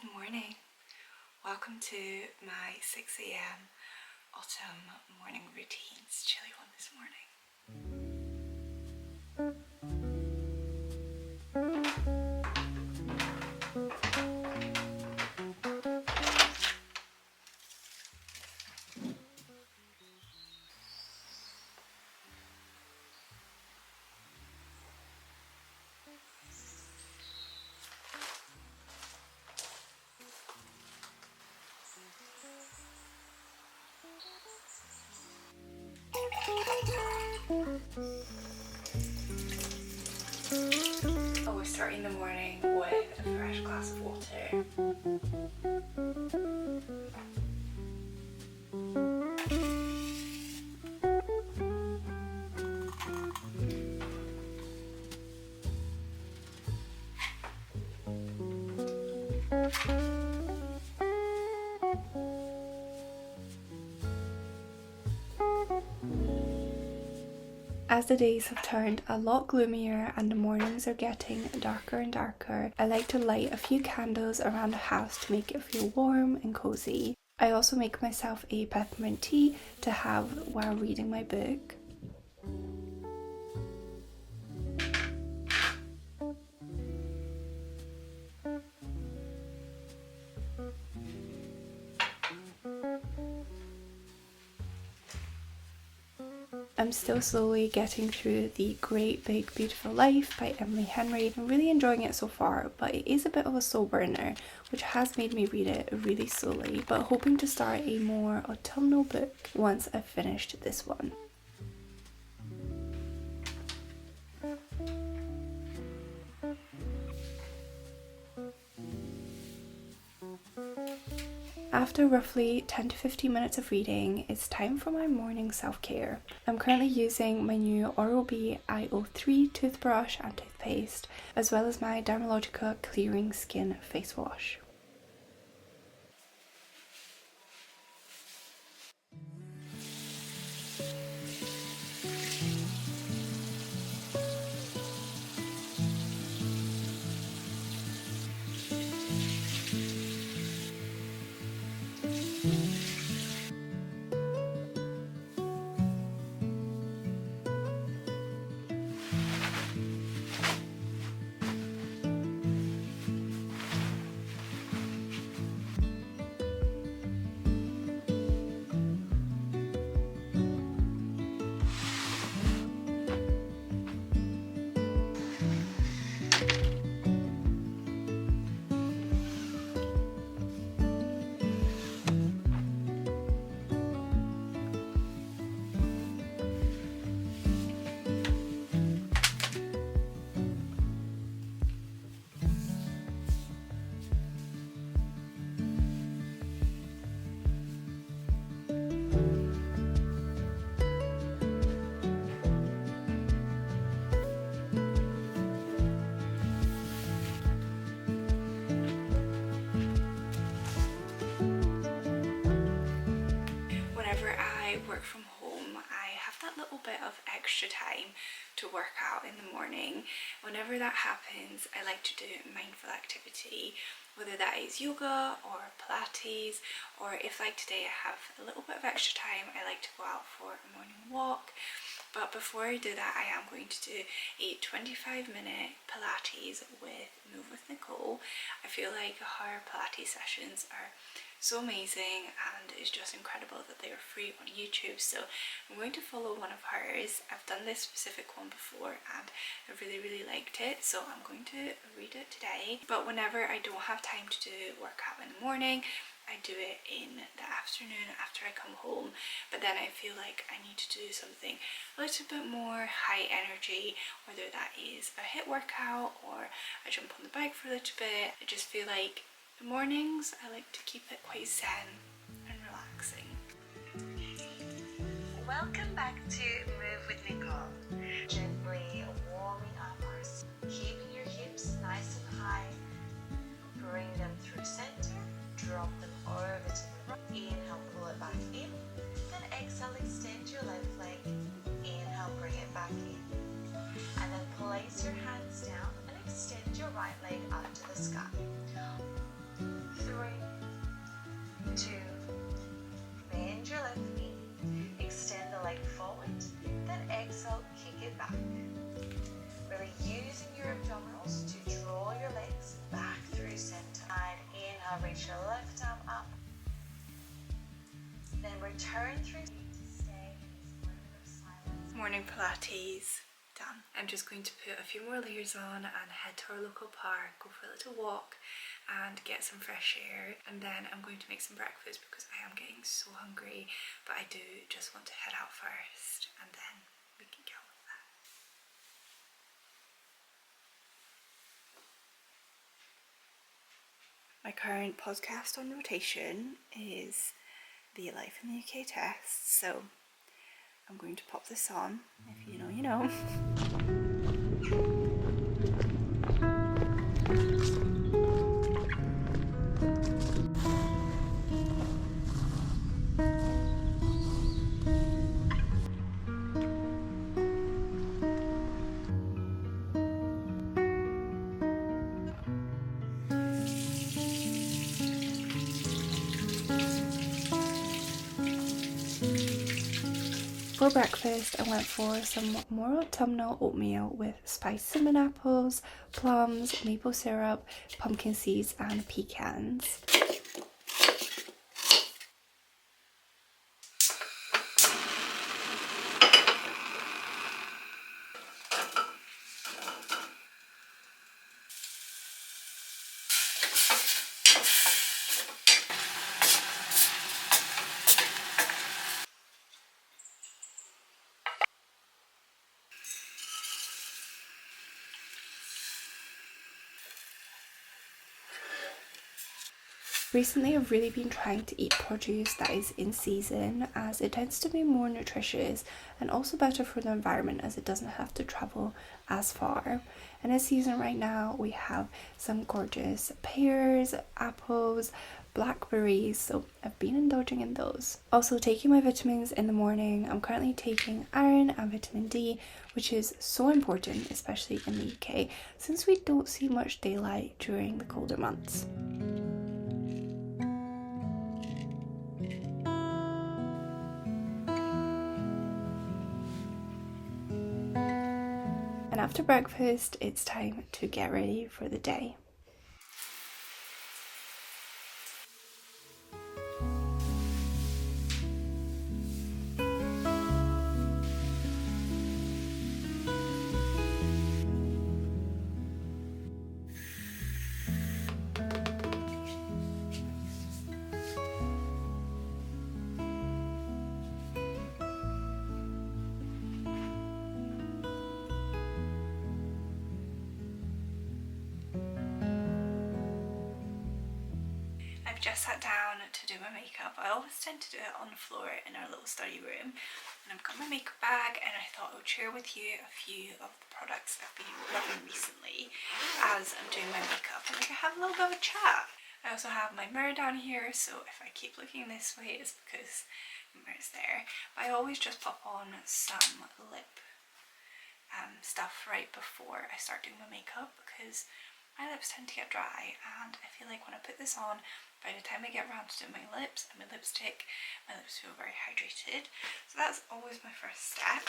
Good morning. Welcome to my 6 a.m. autumn morning routine. It's a chilly one this morning. Always starting the morning with a fresh glass of water. As the days have turned a lot gloomier and the mornings are getting darker and darker, I like to light a few candles around the house to make it feel warm and cozy. I also make myself a peppermint tea to have while reading my book. I'm still slowly getting through The Great Big Beautiful Life by Emily Henry. I'm really enjoying it so far, but it is a bit of a slow burner, which has made me read it really slowly, but hoping to start a more autumnal book once I've finished this one. After roughly 10 to 15 minutes of reading, it's time for my morning self-care. I'm currently using my new Oral-B IO3 toothbrush and toothpaste, as well as my Dermalogica Clearing Skin Face Wash. Whenever I work from home, I have that little bit of extra time to work out in the morning. Whenever that happens, I like to do mindful activity, whether that is yoga or Pilates, or if like today I have a little bit of extra time, I like to go out for a morning walk. But before I do that, I am going to do a 25-minute Pilates with Move with Nicole. I feel like her Pilates sessions are so amazing, and it's just incredible that they are free on YouTube, so I'm going to follow one of hers. I've done this specific one before and I really liked it, so I'm going to read it today. But whenever I don't have time to do workout in the morning, I do it in the afternoon after I come home, but then I feel like I need to do something a little bit more high energy, whether that is a HIIT workout or I jump on the bike for a little bit. I just feel like the mornings, I like to keep it quite zen and relaxing. Welcome back to Move with Nicole. Gently warming up our keeping your hips nice and high. Bring them through center, drop them over to the right. Inhale, pull it back in. Then exhale, extend your left leg. Inhale, bring it back in. And then place your hands down and extend your right leg up to the sky. reach your left arm up. Then return through to stay in this moment of silence. Morning Pilates done. I'm just going to put a few more layers on and head to our local park, go for a little walk and get some fresh air, and then I'm going to make some breakfast because I am getting so hungry, but I do just want to head out first and then we can get on with that. My current podcast on rotation is the Life in the UK test, so I'm going to pop this on. If you know, you know. For breakfast, I went for some more autumnal oatmeal with spiced cinnamon apples, plums, maple syrup, pumpkin seeds and pecans. Recently, I've really been trying to eat produce that is in season, as it tends to be more nutritious and also better for the environment as it doesn't have to travel as far. And in season right now, we have some gorgeous pears, apples, blackberries, so I've been indulging in those. Also taking my vitamins in the morning. I'm currently taking iron and vitamin D, which is so important, especially in the UK, since we don't see much daylight during the colder months. And after breakfast, it's time to get ready for the day. I've just sat down to do my makeup. I always tend to do it on the floor in our little study room, and I've got my makeup bag, and I thought I would share with you a few of the products I've been loving recently as I'm doing my makeup, and I can have a little bit of a chat. I also have my mirror down here, so if I keep looking this way it's because the mirror's there. But I always just pop on some lip stuff right before I start doing my makeup, because my lips tend to get dry, and I feel like when I put this on, by the time I get around to doing my lips and my lipstick, my lips feel very hydrated. So that's always my first step.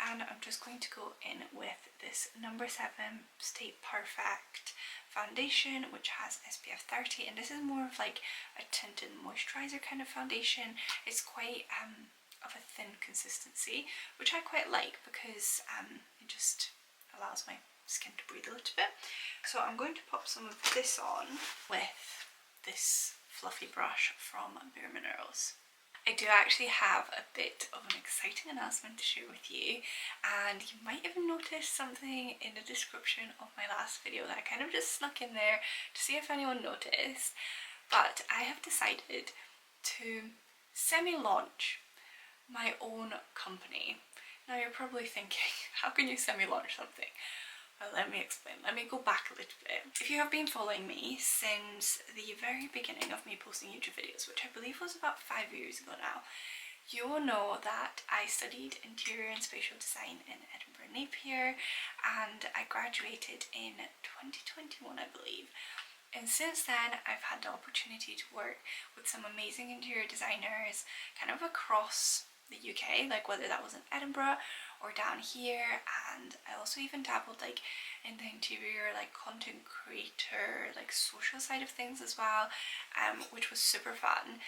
And I'm just going to go in with this number 7 Stay Perfect foundation, which has SPF 30, and this is more of like a tinted moisturizer kind of foundation. It's quite of a thin consistency, which I quite like because it just allows my skin to breathe a little bit. So I'm going to pop some of this on with this fluffy brush from Bare Minerals. I do actually have a bit of an exciting announcement to share with you, and you might even notice something in the description of my last video that I kind of just snuck in there to see if anyone noticed. But I have decided to semi-launch my own company. Now you're probably thinking, how can you semi-launch something? Well, let me explain. Let me go back a little bit. If you have been following me since the very beginning of me posting YouTube videos, which I believe was about 5 years ago now, you will know that I studied interior and spatial design in Edinburgh Napier, and I graduated in 2021, I believe. And since then, I've had the opportunity to work with some amazing interior designers kind of across the UK, like whether that was in Edinburgh or down here. And I also even dabbled like in the interior, like content creator, like social side of things as well, which was super fun.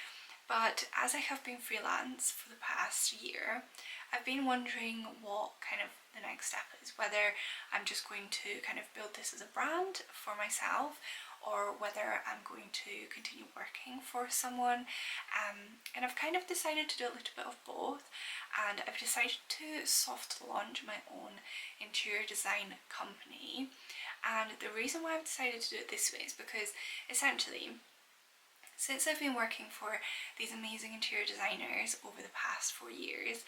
But as I have been freelance for the past year, I've been wondering what kind of the next step is, whether I'm just going to kind of build this as a brand for myself, or whether I'm going to continue working for someone. And I've kind of decided to do a little bit of both, and I've decided to soft launch my own interior design company. And the reason why I've decided to do it this way is because essentially, since I've been working for these amazing interior designers over the past 4 years,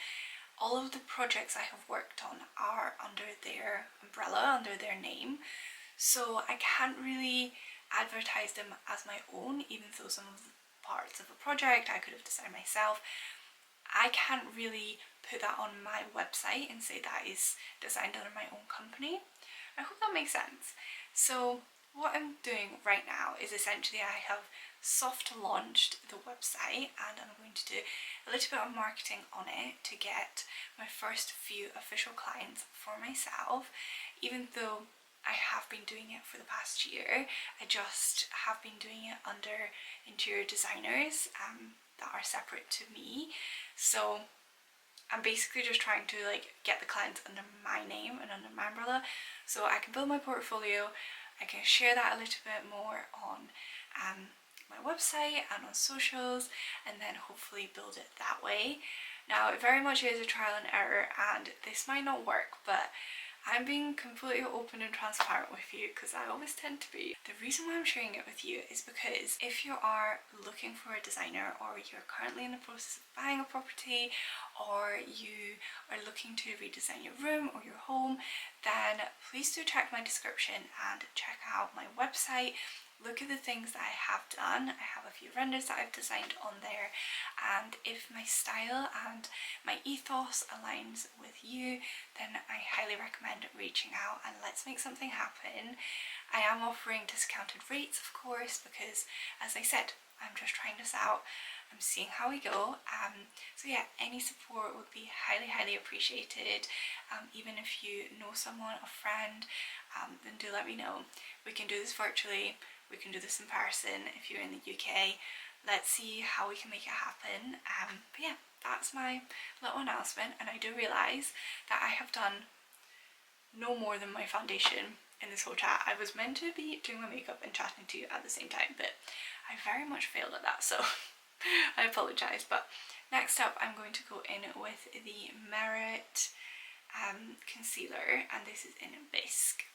all of the projects I have worked on are under their umbrella, under their name. So I can't really advertise them as my own, even though some of the parts of a project I could have designed myself. I can't really put that on my website and say that is designed under my own company. I hope that makes sense. So what I'm doing right now is essentially I have soft launched the website, and I'm going to do a little bit of marketing on it to get my first few official clients for myself. Even though I have been doing it for the past year, I just have been doing it under interior designers that are separate to me. So I'm basically just trying to like get the clients under my name and under my umbrella, so I can build my portfolio. I can share that a little bit more on my website and on socials, and then hopefully build it that way. Now it very much is a trial and error, and this might not work, but I'm being completely open and transparent with you because I always tend to be. The reason why I'm sharing it with you is because if you are looking for a designer, or you're currently in the process of buying a property, or you are looking to redesign your room or your home, then please do check my description and check out my website. Look at the things that I have done. I have a few renders that I've designed on there, and if my style and my ethos aligns with you, then I highly recommend reaching out and let's make something happen. I am offering discounted rates, of course, because as I said, I'm just trying this out. I'm seeing how we go. So yeah, any support would be highly appreciated. Even if you know someone, a friend, then do let me know. We can do this virtually, we can do this in person if you're in the UK. Let's see how we can make it happen. But yeah, that's my little announcement, and I do realise that I have done no more than my foundation in this whole chat. I was meant to be doing my makeup and chatting to you at the same time, but I very much failed at that, so I apologise. But next up, I'm going to go in with the Merit concealer, and this is in Bisque.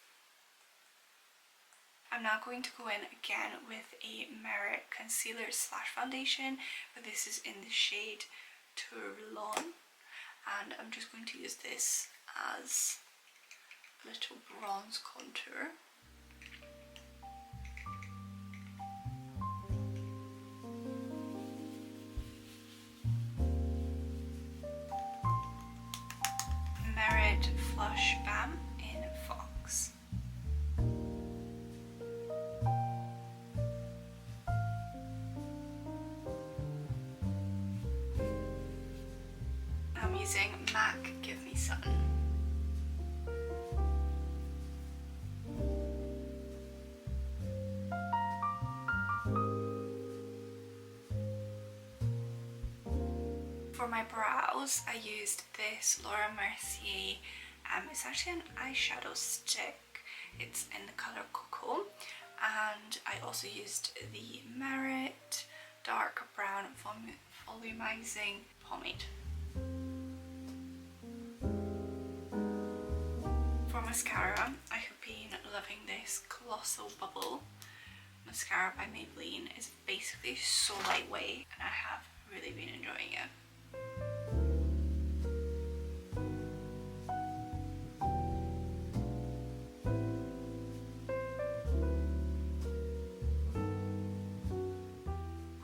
I'm now going to go in again with a Merit concealer slash foundation, but this is in the shade Tourlon, and I'm just going to use this as a little bronze contour. Merit Flush Balm in Fox. I'm using MAC Give Me Sun. For my brows, I used this Laura Mercier. It's actually an eyeshadow stick. It's in the colour Cocoa, and I also used the Merit Dark Brown Volumizing Pomade. For mascara, I have been loving this Colossal Bubble mascara by Maybelline. It's basically so lightweight, and I have really been enjoying it.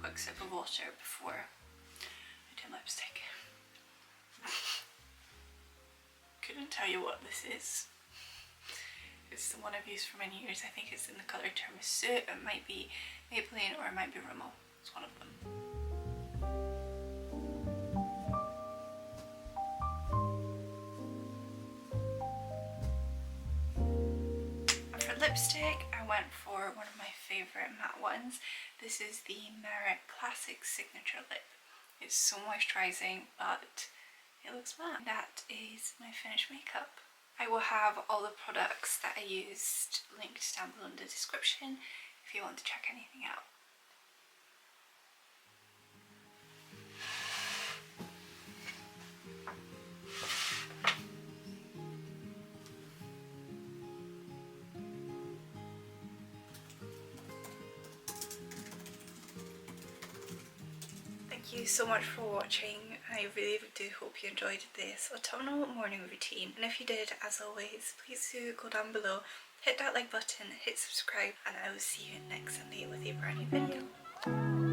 Quick sip of water before I do lipstick. Couldn't tell you what this is. It's the one I've used for many years. I think it's in the colour Tiramisu. It might be Maybelline or it might be Rimmel. It's one of them. lipstick, I went for one of my favourite matte ones. This is the Merit Classic Signature Lip. It's so moisturising, but it looks matte. That is my finished makeup. I will have all the products that I used linked down below in the description if you want to check anything out. Thank you so much for watching. I really do hope you enjoyed this autumnal morning routine, and if you did, as always, please do go down below, hit that like button, hit subscribe, and I will see you next Sunday with a brand new video.